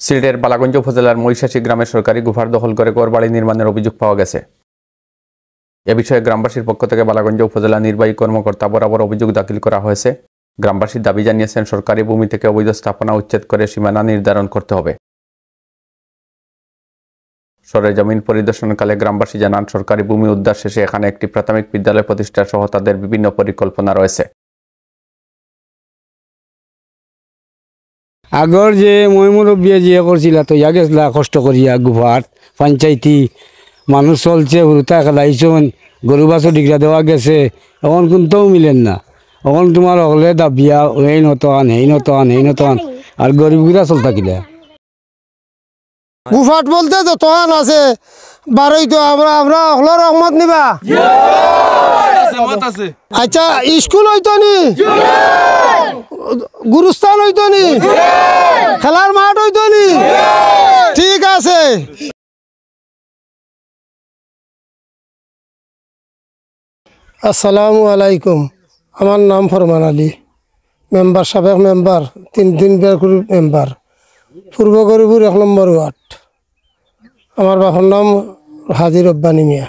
সিলেটের বালাগঞ্জ উপজেলার মহিষাসী গ্রামের সরকারি গুফার দখল করে ঘরবাড়ি নির্মাণের অভিযোগ পাওয়া গেছে। এ বিষয়ে গ্রামবাসীর পক্ষ থেকে বালাগঞ্জ উপজেলা নির্বাহী কর্মকর্তা বরাবর অভিযোগ দাখিল করা হয়েছে। গ্রামবাসীর দাবি জানিয়েছেন সরকারি ভূমি থেকে অবৈধ স্থাপনা উচ্ছেদ করে সীমানা নির্ধারণ করতে হবে। সরেজমিন পরিদর্শনকালে গ্রামবাসী জানান সরকারি ভূমি উদ্ধার শেষে এখানে একটি প্রাথমিক বিদ্যালয় প্রতিষ্ঠা সহ তাদের বিভিন্ন পরিকল্পনা রয়েছে। আগর যে ময়মুরব্বিয়ে যে করছিল তো ইয়া গেছিলা কষ্ট করিয়া গুফার পঞ্চায়েতি মানুষ চলছে হুরুতা খেলাইছন গরু বাছর ডিগরা দেওয়া গেছে, এখন কোনটাও মিলেন না। এখন তোমার হলে দাবিয়া এই নতন এই নতন এই নতন আর গরিবগুলা চল থাকিলে গুফাট বলতে যতখান আছে বারোই তো আমরা হলো রহমত নিবা। আচ্ছা স্কুল হইতো নি, গুরুস্থান হইতো নি, খেলার মাঠ হইতো নি, ঠিক আছে। আসসালামু আলাইকুম, আমার নাম ফরমান আলী, মেম্বার সাবেক মেম্বার 3 মেম্বার পূর্ব গরিপুর 1 নম্বর ওয়ার্ড। আমার বাবার নাম হাজি রব্বানি মিয়া।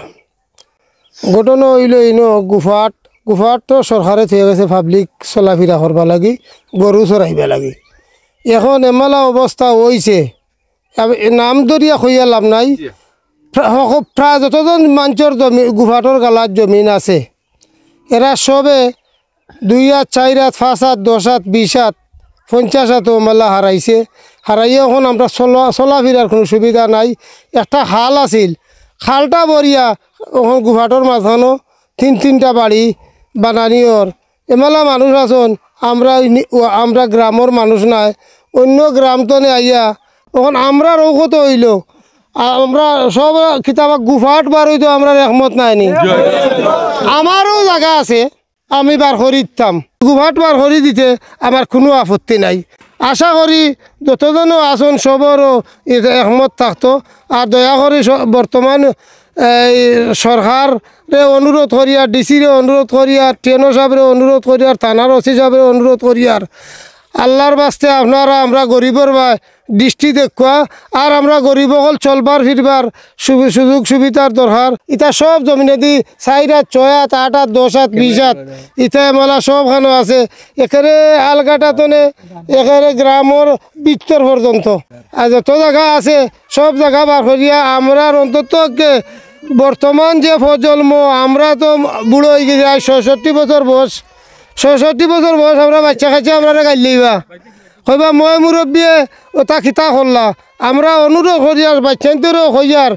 ঘটনা হইল ইনো গুফাট তো সরকারে থয়ে গেছে পাবলিক চলাফেরা করবা লাগি, গরু চড়াইবা লাগি। এখন এমালা অবস্থা হয়েছে, নাম দরিয়া খইয়া লাভ নাই। প্রায় যতজন মানুষের জমি গুফাটর গালার জমিন আছে, এরা সবে 2 হাত 4 হাত 5 হাত 10 হাত 20 হাত 50 হাত মেলা হারাইছে। হারাইয়ে এখন আমরা চলাফেরার কোনো সুবিধা নাই। একটা খাল আছিল, খালটা বরিয়া এখন গুফাটর মাঝখানো 3টা বাড়ি বানানিওর এমেলা মানুষ আছেন। আমরা গ্রামের মানুষ নাই, অন্য গ্রাম তো আইয়া এখন আমরা রৌকত হইল আমরা সব কিতাবা গুফাট বার হইতো আমরা একমত নাইনি। আমারও জায়গা আছে, আমি বার করে দিতাম, গুফাট বার করে দিতে আমার কোনো আপত্তি নাই। আশা করি যতজনও আসন সবরও একমত থাকতো। আর দয়া করে বর্তমান সরকারে অনুরোধ করিয়ার, ডিসিরে অনুরোধ করিয়ার, টেনো সাহেবরে অনুরোধ করিয়ার, থানার ওসি সাহেবরে অনুরোধ করিয়ার, আল্লাহর বাস্তে আপনারা আমরা গরিবর বা দৃষ্টি দেখুয়া আর আমরা গরিব হল চলবার ফিরবার সুযোগ সুবিধার দরকার। ইটা সব জমিনে দি 4 হাত 6 হাত 8 হাত 10 হাত 20 হাত ইটা মেলা সবখানো আছে। এখানে আলগাটাতনে এখানে গ্রামের বিত্তর পর্যন্ত আর যত জায়গা আছে সব জায়গা বার করিয়া আমরা অন্তত বর্তমান যে প্রজন্ম আমরা তো বুড়ো হয়ে গেছি, 66 বছর বয়স। 66 বছর বয়স আমরা বাচ্চা খাচ্ছি আমরা গাইলেইবা কইবা মই মুরব্বিয়ে ওটা খিতা করলা। আমরা অনুরোধ করি আর বাচ্চাদেরও কইয়ার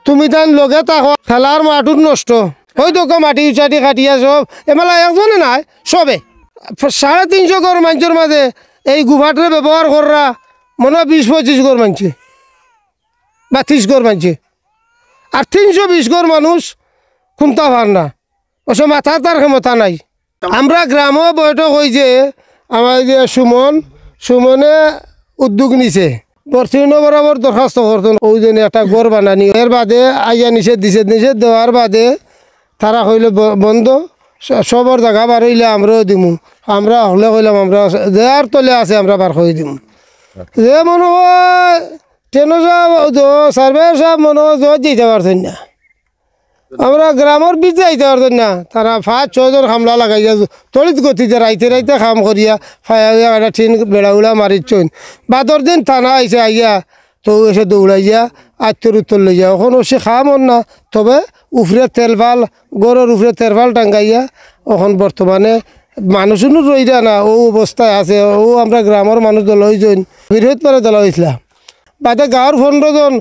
তুমি তাই লগে থাকো, খেলার মাঠুর নষ্ট হয়তো মাটি উচাটি কাটিয়া সব এমেলা একজনে নাই সবে 350 ঘর মানুষের মাঝে এই গুফাটের ব্যবহার করা মনে হয় 20-25 ঘর মানছে বা 30 ঘর মানছে। আর 320 ঘর মানুষ খুনতা পার না, ওসব মাথা তার ক্ষমতা নাই। আমরা গ্রামও বৈঠক হই যে আমার যে সুমনে উদ্যোগ নিছে, বর্তমান বরাবর দরখাস্ত করতেন ওই জন্য একটা ঘর বানানি। এর বাদে আইয়া নিষেধ দেওয়ার বাদে তারা কইলে বন্ধ, সবর জায়গা বার হইলে আমরাও দিমু। আমরা হলে কইলাম আমরা দেওয়ার তলে আছে আমরা বার করে দিমু। যে মনে হয় ট্রেনো সাহেব সার্ভেয়ার সাহেব মনে হয় জোর যেতে পারছেন না, আমরা গ্রামের বীজ যাইতে পারতেন না। তারা 5-6 জন হামলা লাগাইয়া তড়িৎ গতিতে রাইতে কাম করিয়া ফাইয়া একটা ঠিন বেড়াউলা মারিচ্ছেন। বাদর দিন থানা আইসে আইয়া তো এসে দৌড়াইয়া আত্মর উত্তর লইয়া এখন সে খামন না। তবে উফরে তেলফাল গরুর উপরে তেলফাল টাঙ্গাইয়া এখন বর্তমানে মানুষও রইরা না, ও অবস্থায় আছে। ও আমরা গ্রামের মানুষ দল হয়েছেন, বৃহৎপারে দল হয়েছিলাম। বাদে গাঁৱৰ 15 জন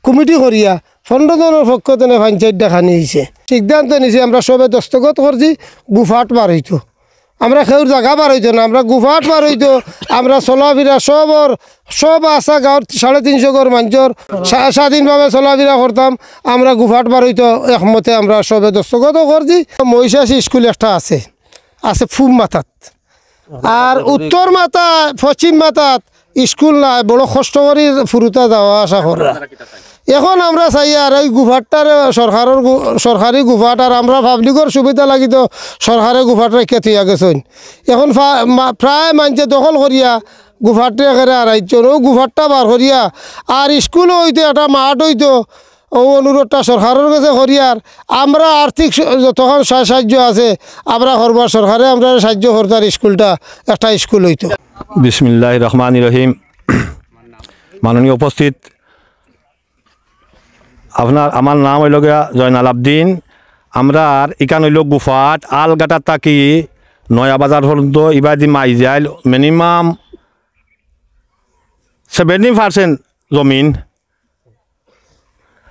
কমিটি করিয়া 15 জনের পক্ষ থেকে পঞ্চায়েত দেখা নিয়েছে, সিদ্ধান্ত নিয়েছে আমরা সবে দস্তখত করছি গুফাট বার হইতো। আমরা খেউর জায়গা বার হইতো না, আমরা গুফাট বার হইতো। আমরা চলাফেরা সব আসা গাঁৱৰ 350 ঘর মানুষের স্বাধীনভাবে চলাফেরা করতাম। আমরা গুফাট বার হইতো একমতে আমরা সবে দস্তখত করছি। মহিষাসী স্কুল একটা আছে ফুম মাথাত, আর উত্তর মাথা পশ্চিম মাথাত স্কুল নাই, বড় কষ্ট করে ফুরুতা যাওয়া আসা করা। এখন আমরা চাই আর এই গুফাটটার সরকারি গুফাট আর আমরা পাবলিকের সুবিধা লাগি তো সরকারি গুফাট রেখে থিয়া গেছেন। এখন প্রায় মানুষে দখল করিয়া গুফারটা এখানে আড়াইজন ও গুফারটা বার করিয়া আর স্কুলও হইতো একটা মাঠ হইতো ও অনুরোধটা সরকারের কাছে করিয়ার আমরা আর্থিক তখন সাহায্য আছে আমরা করবার সরকারে আমরা সাহায্য করতার স্কুলটা একটা স্কুল হইতো। বিসমিল্লাহির রহমানির রহিম। মাননীয় উপস্থিত, আমার নাম হইল গিয়া জয়নাল আবদিন। আমরা ইকান হইল গুফাট আলগাটা তাকি নয়া বাজার পর্যন্ত ইবাদি মাইজাইল মিনিমাম 70% জমিন।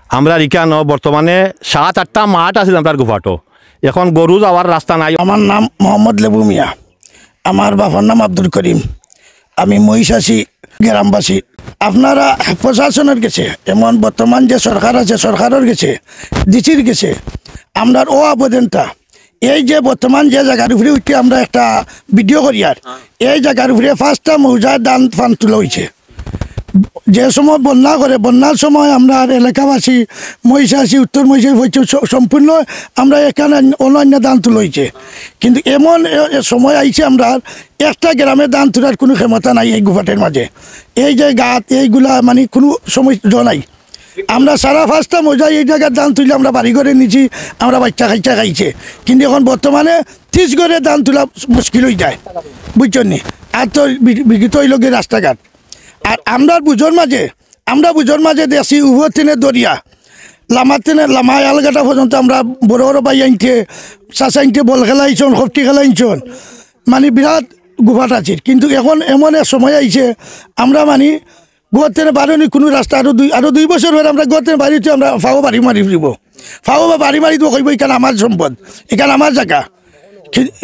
আমরা ইকানো বর্তমানে 7-8টা মাঠ আছে আমরা গুফাটো, এখন গরু যাওয়ার রাস্তা নাই। আমার নাম মোহাম্মদ লেবু মিয়া, আমার বাবার নাম আব্দুল করিম, আমি মহিষাসী গ্রামবাসী। আপনারা প্রশাসনের গেছে এমন বর্তমান যে সরকার আছে সরকারের গেছে ডিসির গেছে আমরা ও আবেদনটা এই যে বর্তমান যে জায়গার উপরে উঠে আমরা একটা ভিডিও করি আর এই জায়গার উপরে 5টা মৌজায় দান ফান তুলে হয়েছে। যে সময় বন্যা করে বন্যার সময় আমরা এলাকাবাসী মহিষাসী উত্তর মহিষাসী হয়েছে সম্পূর্ণ আমরা এখানে অন্যান্য দান তুলে হয়েছে, কিন্তু এমন সময় আইছে আমরা একটা গ্রামে দান তোলার কোনো ক্ষমতা নাই এই গুফাটের মাঝে। এই যে গাছ এইগুলা মানে কোনো সময় নাই। আমরা সারা 5টা মৌজায় এই জায়গার দান তুলে আমরা বাড়ি করে নিছি, আমরা বাচ্চা খাইচা খাইছে, কিন্তু এখন বর্তমানে 30 করে দান তোলা মুশকিল হয়ে যায়, বুঝছেন নি? আর তো বিকৃত হইল গিয়ে রাস্তাঘাট। আর আমরা বুঝোর মাঝে দেখছি উভয় ট্রেনে দরিয়া লামায় আলগাটা পর্যন্ত আমরা বড় বড় বাই আনছে চাষা আনছে বল খেলাইছন হফটি খেলাইছন, মানে বিরাট গুফাট আছে। কিন্তু এখন এমন এক সময় আইছে আমরা মানে গোয়ার ট্রেনে বাড়ি কোনো রাস্তা আরো 2 বছর হয়ে আমরা গোয়ার ট্রেনে বাড়িতে আমরা ফাও বাড়ি মারি দিব, ফাও বা বাড়ি মারি দিব কইব এখানে আমার সম্পদ, এখানে আমার জায়গা,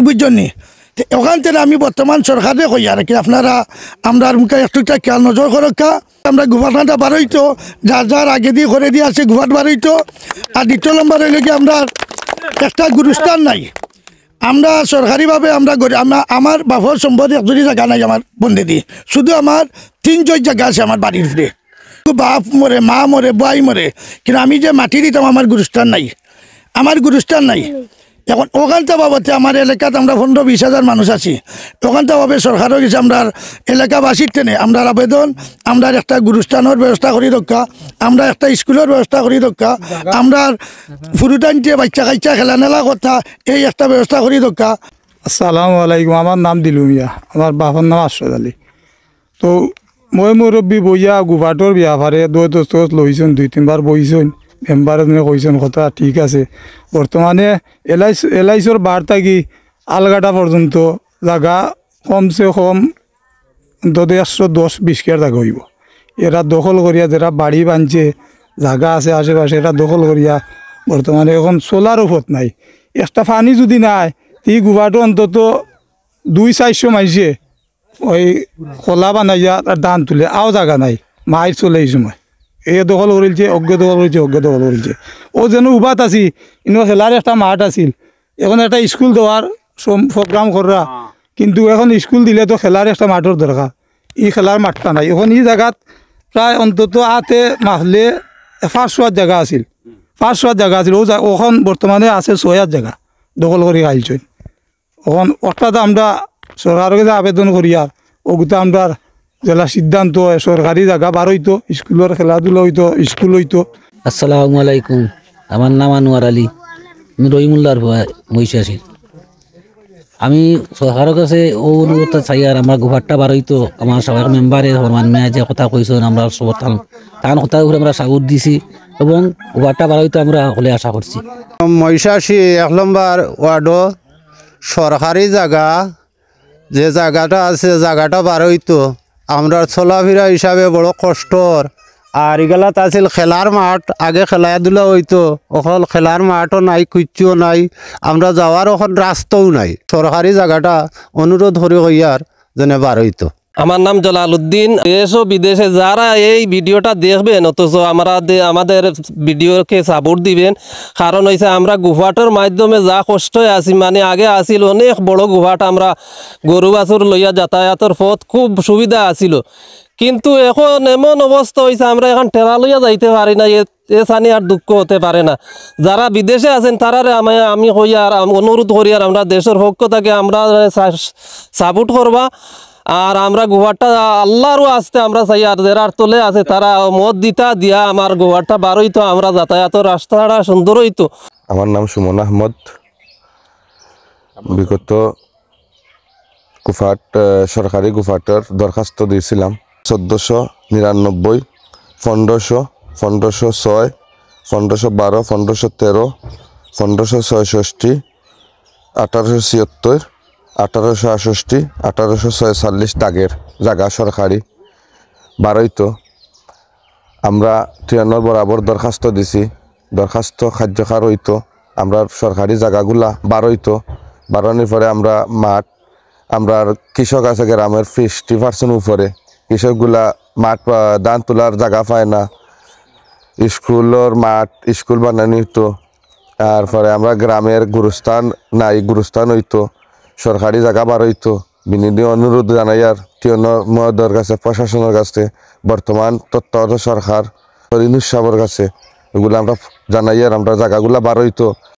বুঝছেন নি? ওখান থেকে আমি বর্তমান সরকারে কই আর কি আপনারা আমরা মুখে একটা খেয়াল নজর করক্কা। আমরা গুফাটটা বাড়ইতো যার আগে দিয়ে করে দিয়ে আছে গুফাট বাড়ইতো। আর 2 নম্বর হইলে কি আমরা একটা গুরুস্থান নাই, আমরা সরকারিভাবে আমরা আমার বাপর সম্পদ একজনই জায়গা নাই আমার বন্ধে দিয়ে, শুধু আমার 3জন জায়গা আছে আমার বাড়ির উপরে। বাপ মরে মা মরে বাই মরে, কিন্তু আমি যে মাটি দিতাম আমার গুরুস্থান নাই। এখন ওখানটা বাবদে আমার এলাকাতে আমরা 15-20 হাজার মানুষ আছি, ওখানটা ভাবে সরকারও গেছে আমরা এলাকাবাসীর টেনে আমরা আবেদন আমরা একটা গুরুস্থানের ব্যবস্থা করি রক্ষা, আমরা একটা স্কুলের ব্যবস্থা করি রক্ষা, আমরা ফুরুটানতে বাচ্চা কাচ্চা খেলা নেলা কথা এই একটা ব্যবস্থা করি রক্ষা। আসসালামু আলাইকুম। আমার নাম দিলু মিয়া, আমার বাবার নাম আশরাফ আলী। তো মই মুরব্বী বইয়া গুফাটর ব্যাপারে দোস্ত লইছেন 2-3 বার বইছেন, মেম্বারে কইছেন কথা ঠিক আছে। বর্তমানে এলআইসির বার থাকি আলগাটা পর্যন্ত জায়গা কমসে কম 110-20 কেয়ার জায়গা হইব। এরা দখল করিয়া যারা বাড়ি বানছে জায়গা আছে আশেপাশে এরা দখল করিয়া বর্তমানে এখন সোলার ওপর নাই। একটা পানি যদি নাই এই গুফাটো অন্তত 200-400 মাইছে ওই খোলা বানাইয়া তার ধান তুলে আও জায়গা নাই, মাইর চলে এই সময় এ দখল করিলছে অজ্ঞ দখল করিলছে। ও যেন উবাত আছি ইনো খেলার একটা মাঠ আছিল, এখন একটা স্কুল দেওয়ার প্রোগ্রাম করা, কিন্তু এখন স্কুল দিলে তো খেলার একটা মাঠের দরকার, এই খেলার মাঠটা নাই। এখন এই জায়গাত প্রায় অন্তত আতে মাহলে 500 জায়গা আছিল, 500 জায়গা আছিল। ওখান বর্তমানে আছে 6 জায়গা দখল করে খাইছেন। এখন অর্থাৎ আমরা সরকারের কাছে আবেদন করি আর ওগুলো আমরা জেলা সিদ্ধান্ত সরকারি জায়গা বার হইতো, স্কুলের খেলাধুলা হইতো, স্কুল হইতো। আসসালামু আলাইকুম। আমার নাম আনোয়ার আলী, আমি রহিমুল্লাহর মহিষাসী। আমি সরকারের কাছে ও অনুরোধটা চাই আর আমার গুফাটটা বার হইতো, আমার সবার মেম্বারে হরমান মেয়া যে কথা কইছেন আমরা সব তার কথার উপরে আমরা সাগুর দিছি এবং গুফাটটা বার হইতো আমরা হলে আশা করছি। মহিষাসী 1 নম্বর ওয়ার্ডও সরকারি জায়গা যে জায়গাটা আছে জায়গাটা বার হইতো আমরা চলাফেরা হিসাবে বড় কষ্টর। আর এগুলাত আছিল খেলার মাঠ, আগে খেলাধুলা হইতো, এখন খেলার মাঠও নাই, কিচ্ছুও নাই, আমরা যাওয়ার এখন রাস্তাও নাই। সরকারি জায়গাটা অনুরোধ করি হইয়ার যেন বার হইতো। আমার নাম জলালউদ্দিন। দেশ ও বিদেশে যারা এই ভিডিওটা দেখবেন অথচ আমাদের ভিডিওকে সাপোর্ট দিবেন, কারণ হয়েছে আমরা গুফাটের মাধ্যমে যা কষ্ট আছি, মানে আগে আসিল অনেক বড় গুফাট, আমরা গরু বাছুর লইয়া যাতায়াতের পথ খুব সুবিধা আসিল, কিন্তু এখন এমন অবস্থা হয়েছে আমরা এখন টেরা লইয়া যাইতে পারি না, এ সানি আর দুঃখ হতে পারে না। যারা বিদেশে আছেন তারারে আমি কই আর অনুরোধ করি আর আমরা দেশের পক্ষ থেকে আমরা সাপোর্ট করবা আর আমরা গোয়ারটা আল্লাহরও আসতে আমরা চাই আর যারা তোলে আছে তারা মত দিতা দিয়া আমার গোয়ারটা বার হইতো, আমরা যাতায়াতের রাস্তাটা সুন্দর হইতো। আমার নাম সুমন আহমদ। বিগত গুফাট সরকারি গুফাটের দরখাস্ত দিয়েছিলাম 1499, 1500, 1506, 1512, 1513, 1566, 1876, 1868, 1846 দাগের জায়গা সরকারি বারইতো। আমরা ট্রেনের বরাবর দরখাস্ত দিছি, দরখাস্ত কার্যকর হইতো। আমরা সরকারি জায়গাগুলা বারইতো, বাড়ানোর পরে আমরা মাঠ, আমরা কৃষক আছে গ্রামের 50% উপরে কৃষকগুলা মাঠ ধান তোলার জায়গা পায় না, স্কুলের মাঠ স্কুল বানানো হইতো। তারপরে আমরা গ্রামের গুরুস্থান নাই, গুরুস্থান হইতো, সরকারি জায়গা বার হইতো। বিনীত অনুরোধ জানাই আর টিয়নের মহোদয়ের কাছে, প্রশাসনের কাছে, বর্তমান তত্ত্বাবধায়ক সরকার সাহেবের কাছে, এগুলো আমরা জানাই আর আমরা জায়গাগুলা বার হইতো।